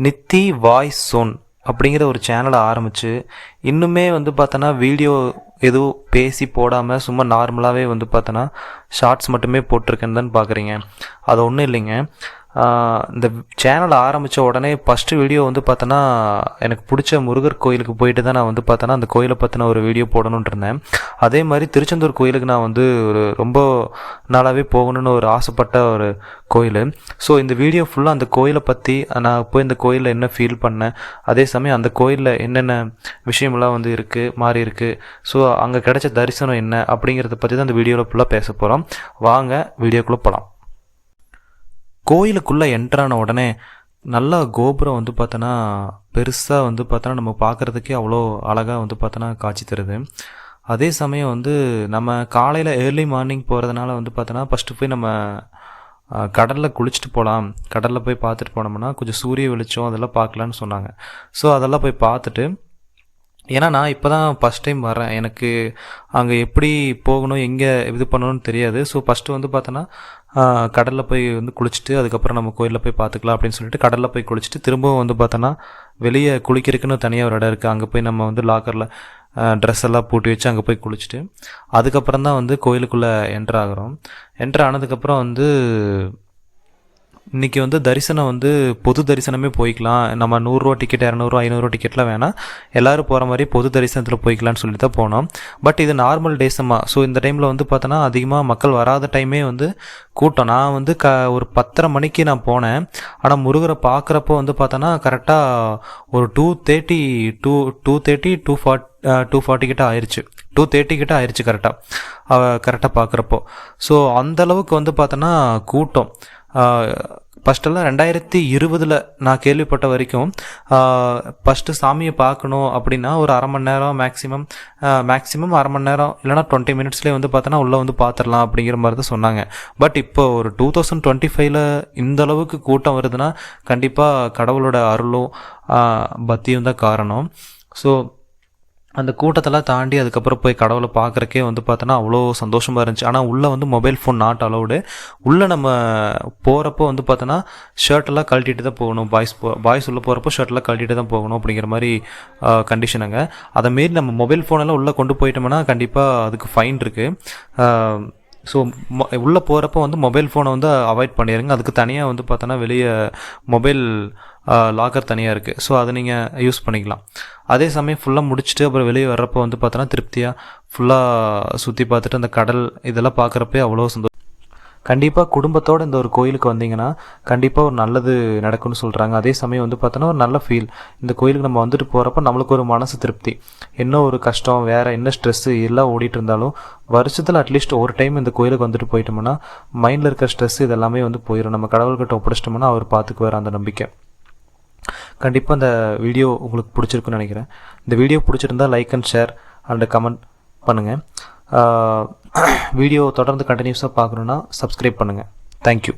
NITI voice zone அப்படிங்கிற ஒரு சேனலை ஆரம்பித்து இன்னுமே வந்து பார்த்தோன்னா வீடியோ எதுவும் பேசி போடாமல் சும்மா நார்மலாகவே வந்து பார்த்தோன்னா ஷார்ட்ஸ் மட்டுமே போட்டிருக்கேன்னு தான் பார்க்குறீங்க. அது ஒன்றும் இல்லைங்க. இந்த சேனலை ஆரம்பித்த உடனே ஃபஸ்ட்டு வீடியோ வந்து பார்த்தோன்னா எனக்கு பிடிச்ச முருகர் கோயிலுக்கு போயிட்டு தான் நான் வந்து பார்த்தோன்னா அந்த கோயிலை பற்றின ஒரு வீடியோ போடணுன்ட்டு இருந்தேன். அதே மாதிரி திருச்செந்தூர் கோயிலுக்கு நான் வந்து ஒரு ரொம்ப நாளாகவே போகணுன்னு ஒரு ஆசைப்பட்ட ஒரு கோயில். ஸோ இந்த வீடியோ ஃபுல்லாக அந்த கோயிலை பற்றி நான் போய் இந்த கோயிலில் என்ன ஃபீல் பண்ணேன், அதே சமயம் அந்த கோயிலில் என்னென்ன விஷயமெல்லாம் வந்து மாறி இருக்குது, ஸோ அங்கே கிடைச்ச தரிசனம் என்ன அப்படிங்கிறத பற்றி தான் அந்த வீடியோவில் ஃபுல்லாக பேச போகிறோம். வாங்க வீடியோக்குள்ளே போகலாம். கோயிலுக்குள்ளே என்ட்ரான உடனே நல்லா கோபுரம் வந்து பார்த்தோன்னா பெருசாக வந்து பார்த்தோன்னா நம்ம பார்க்குறதுக்கே அவ்வளோ அழகாக வந்து பார்த்தோன்னா காட்சி தருது. அதே சமயம் வந்து நம்ம காலையில் ஏர்லி மார்னிங் போகிறதுனால வந்து பார்த்தோன்னா ஃபஸ்ட்டு போய் நம்ம கடலில் குளிச்சுட்டு போகலாம், கடலில் போய் பார்த்துட்டு போனோம்னா கொஞ்சம் சூரிய வெளிச்சம் அதெல்லாம் பார்க்கலான்னு சொன்னாங்க. ஸோ அதெல்லாம் போய் பார்த்துட்டு, ஏன்னா நான் இப்போ தான் ஃபஸ்ட் டைம் வரேன், எனக்கு அங்கே எப்படி போகணும் எங்கே இது பண்ணணும்னு தெரியாது. ஸோ ஃபஸ்ட்டு வந்து பார்த்தோன்னா கடலில் போய் வந்து குளிச்சுட்டு அதுக்கப்புறம் நம்ம கோயிலில் போய் பார்த்துக்கலாம் அப்படின்னு சொல்லிட்டு கடலில் போய் குளிச்சுட்டு திரும்பவும் வந்து பார்த்தோன்னா வெளியே குளிக்கிறதுக்குன்னு தனியாக ஒரு இடம் இருக்குது. அங்கே போய் நம்ம வந்து லாக்கரில் ட்ரெஸ் எல்லாம் பூட்டி வச்சு அங்கே போய் குளிச்சுட்டு அதுக்கப்புறம் தான் வந்து கோயிலுக்குள்ளே என்ட்ரு ஆகிறோம். என்ட்ரு ஆனதுக்கப்புறம் வந்து இன்றைக்கி வந்து தரிசனம் வந்து பொது தரிசனமே போய்க்கலாம், நம்ம 100 ரூபா டிக்கெட் 200 500 டிக்கெட்லாம் வேணாம், எல்லோரும் போகிற மாதிரி பொது தரிசனத்தில் போய்க்கலான்னு சொல்லி தான் போனோம். பட் இது நார்மல் டேஸமாக, ஸோ இந்த டைமில் வந்து பார்த்தோன்னா அதிகமாக மக்கள் வராத டைமே வந்து கூட்டம். நான் வந்து ஒரு 10:30 மணிக்கு நான் போனேன். ஆனால் முருகரை பார்க்குறப்போ வந்து பார்த்தோன்னா கரெக்டாக ஒரு 2:30 2:40 கிட்ட ஆயிடுச்சு, 2:30 கிட்ட ஆயிடுச்சு கரெக்டாக பார்க்குறப்போ. ஸோ அந்தளவுக்கு வந்து பார்த்தோன்னா கூட்டம். ஃபஸ்ட்டெல்லாம் 2020 நான் கேள்விப்பட்ட வரைக்கும் ஃபஸ்ட்டு சாமியை பார்க்கணும் அப்படின்னா ஒரு அரை மணி நேரம் மேக்ஸிமம் அரை மணி நேரம் இல்லைனா 20 மினிட்ஸ்லேயே வந்து பார்த்தோன்னா உள்ளே வந்து பார்த்துடலாம் அப்படிங்கிற மாதிரி தான் சொன்னாங்க. பட் இப்போ ஒரு 2025 இந்த அளவுக்கு கூட்டம் வருதுன்னா கண்டிப்பாக கடவுளோட அருளும் பக்தியும் தான் காரணம். ஸோ அந்த கூட்டத்தெல்லாம் தாண்டி அதுக்கப்புறம் போய் கடவுளை பார்க்குறக்கே வந்து பார்த்தோன்னா அவ்வளோ சந்தோஷமாக இருந்துச்சு. ஆனால் உள்ளே வந்து மொபைல் ஃபோன் நாட் அலௌடு. உள்ளே நம்ம போகிறப்போ வந்து பார்த்தோன்னா ஷர்ட்டெல்லாம் கழட்டிட்டு தான் போகணும், பாய்ஸ் உள்ளே போகிறப்போ ஷர்ட்டெல்லாம் கழட்டிட்டு தான் போகணும் அப்படிங்கிற மாதிரி கண்டிஷனுங்க. அதை மாரி நம்ம மொபைல் ஃபோனெல்லாம் உள்ளே கொண்டு போயிட்டோம்னா கண்டிப்பாக அதுக்கு ஃபைன் இருக்குது. ஸோ உள்ளே போகிறப்போ வந்து மொபைல் ஃபோனை வந்து அவாய்ட் பண்ணிடுங்க. அதுக்கு தனியாக வந்து பார்த்தோன்னா வெளியே மொபைல் லாக்கர் தனியாக இருக்குது, ஸோ அதை நீங்கள் யூஸ் பண்ணிக்கலாம். அதே சமயம் ஃபுல்லாக முடிச்சுட்டு அப்புறம் வெளியே வர்றப்போ வந்து பார்த்தோன்னா திருப்தியாக ஃபுல்லாக சுற்றி பார்த்துட்டு அந்த கடல் இதெல்லாம் பார்க்குறப்பே அவ்வளோ சந்தோஷம். கண்டிப்பாக குடும்பத்தோடு இந்த ஒரு கோயிலுக்கு வந்தீங்கன்னா கண்டிப்பாக ஒரு நல்லது நடக்கும்னு சொல்கிறாங்க. அதே சமயம் வந்து பார்த்தோன்னா ஒரு நல்ல ஃபீல், இந்த கோயிலுக்கு நம்ம வந்துட்டு போகிறப்ப நம்மளுக்கு ஒரு மனசு திருப்தி. என்ன ஒரு கஷ்டம் வேறு என்ன ஸ்ட்ரெஸ்ஸு எல்லாம் ஓடிட்டு இருந்தாலும் வருஷத்தில் அட்லீஸ்ட் ஒரு டைம் இந்த கோயிலுக்கு வந்துட்டு போயிட்டோம்னா மைண்டில் இருக்கிற ஸ்ட்ரெஸ் இதெல்லாமே வந்து போயிடும். நம்ம கடவுள்கிட்ட ஒப்படைச்சிட்டோம்னா அவர் பார்த்துக்குவார், அந்த நம்பிக்கை. கண்டிப்பாக இந்த வீடியோ உங்களுக்கு பிடிச்சிருக்குன்னு நினைக்கிறேன். இந்த வீடியோ பிடிச்சிருந்தால் like and share and comment பண்ணுங்கள். வீடியோ தொடர்ந்து கண்டினியூஸாக பார்க்கணுன்னா சப்ஸ்கிரைப் பண்ணுங்கள். தேங்க்யூ.